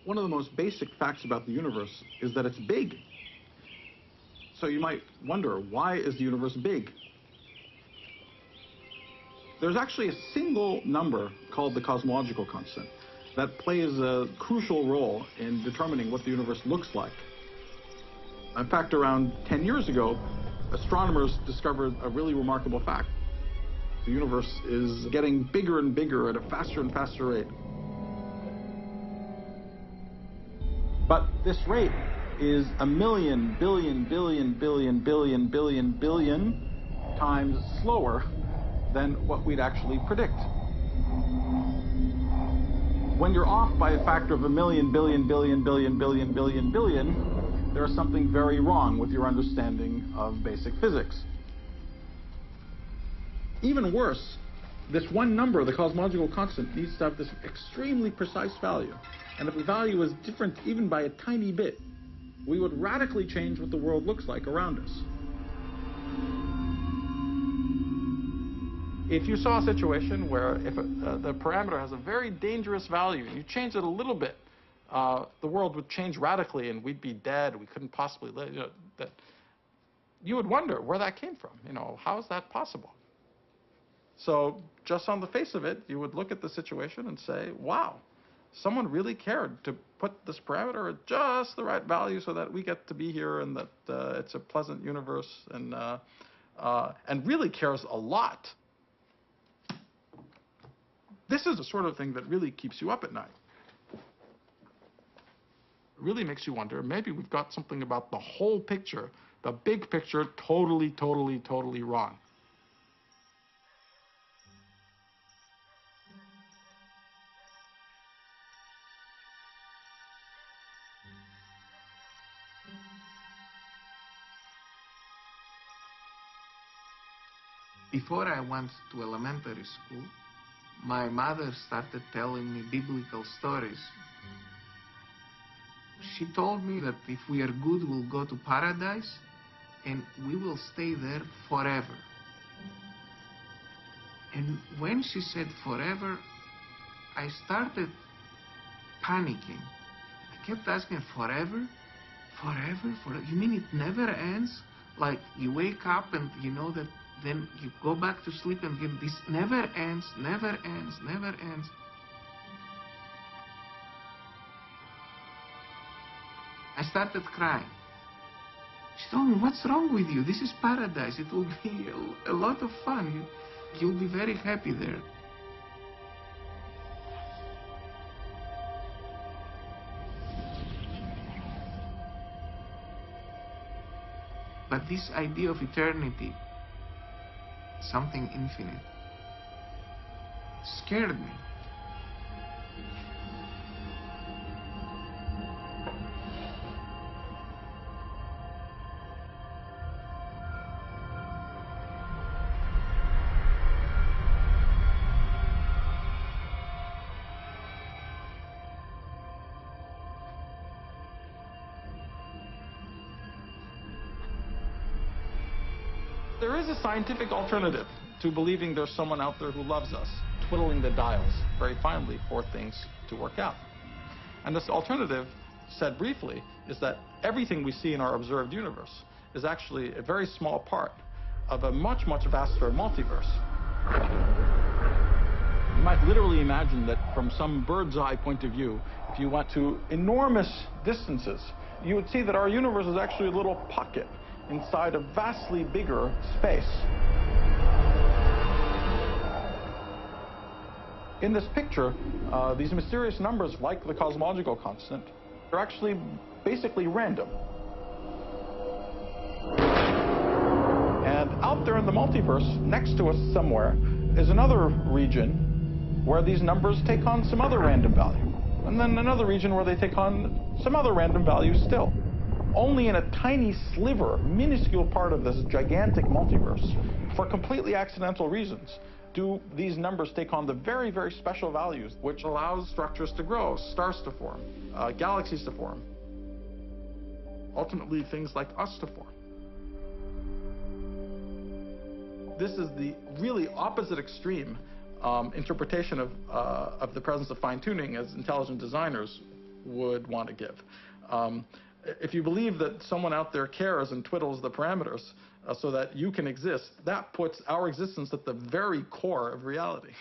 One of the most basic facts about the universe is that it's big. So you might wonder, why is the universe big? There's actually a single number called the cosmological constant that plays a crucial role in determining what the universe looks like. In fact, around 10 years ago, astronomers discovered a really remarkable fact. The universe is getting bigger and bigger at a faster and faster rate. But this rate is a million, billion, billion, billion, billion, billion, billion times slower than what we'd actually predict. When you're off by a factor of a million, billion, billion, billion, billion, billion, billion, there's something very wrong with your understanding of basic physics. Even worse, this one number, the cosmological constant, needs to have this extremely precise value. And if the value is different even by a tiny bit, we would radically change what the world looks like around us. If you saw a situation where if the parameter has a very dangerous value and you change it a little bit, the world would change radically and we'd be dead, we couldn't possibly live, that you would wonder where that came from. How is that possible? So just on the face of it, you would look at the situation and say, wow, someone really cared to put this parameter at just the right value so that we get to be here and that it's a pleasant universe and really cares a lot. This is the sort of thing that really keeps you up at night. It really makes you wonder, maybe we've got something about the whole picture, the big picture, totally, totally, totally wrong. Before I went to elementary school, my mother started telling me biblical stories. She told me that if we are good, we'll go to paradise and we will stay there forever. And when she said forever, I started panicking. I kept asking, forever? Forever? Forever? You mean it never ends? Like you wake up and you know that then you go back to sleep and this never ends, never ends, never ends. I started crying. She told me, what's wrong with you? This is paradise. It will be a lot of fun. You'll be very happy there. But this idea of eternity, something infinite, scared me. There is a scientific alternative to believing there's someone out there who loves us, twiddling the dials very finely for things to work out. And this alternative, said briefly, is that everything we see in our observed universe is actually a very small part of a much, much vaster multiverse. You might literally imagine that from some bird's eye point of view, if you went to enormous distances, you would see that our universe is actually a little pocket inside a vastly bigger space. In this picture, these mysterious numbers, like the cosmological constant, are actually basically random. And out there in the multiverse, next to us somewhere, is another region where these numbers take on some other random value. And then another region where they take on some other random value still. Only in a tiny sliver, minuscule part of this gigantic multiverse, for completely accidental reasons, do these numbers take on the very, very special values which allows structures to grow, stars to form, galaxies to form, ultimately things like us to form. This is the really opposite extreme interpretation of the presence of fine-tuning as intelligent designers. would want to give. If you believe that someone out there cares and twiddles the parameters so that you can exist, that puts our existence at the very core of reality.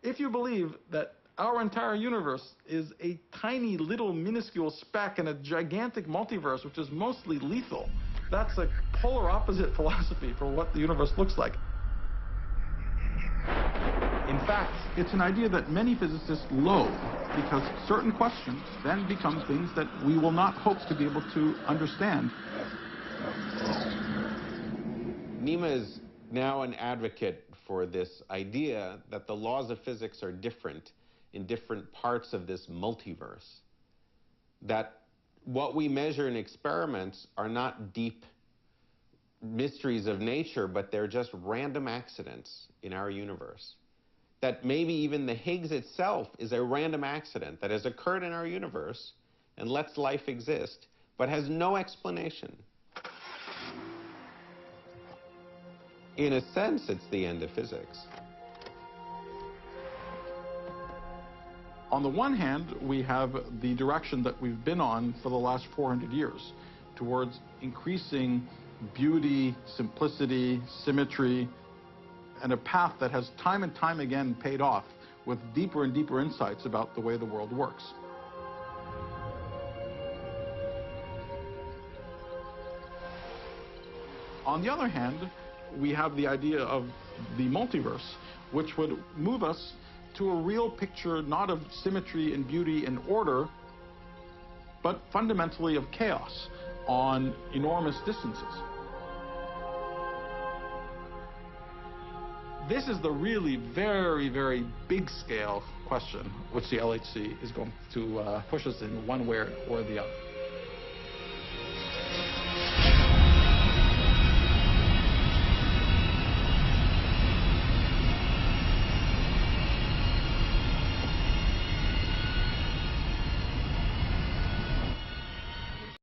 If you believe that our entire universe is a tiny little minuscule speck in a gigantic multiverse which is mostly lethal, that's a polar opposite philosophy for what the universe looks like. In fact, it's an idea that many physicists loathe because certain questions then become things that we will not hope to be able to understand. Nima is now an advocate for this idea that the laws of physics are different in different parts of this multiverse. That what we measure in experiments are not deep mysteries of nature, but they're just random accidents in our universe. That maybe even the Higgs itself is a random accident that has occurred in our universe and lets life exist, but has no explanation. In a sense, it's the end of physics. On the one hand, we have the direction that we've been on for the last 400 years towards increasing beauty, simplicity, symmetry, and a path that has time and time again paid off with deeper and deeper insights about the way the world works. On the other hand, we have the idea of the multiverse, which would move us to a real picture not of symmetry and beauty and order, but fundamentally of chaos on enormous distances. This is the really very, very big scale question which the LHC is going to push us in one way or the other.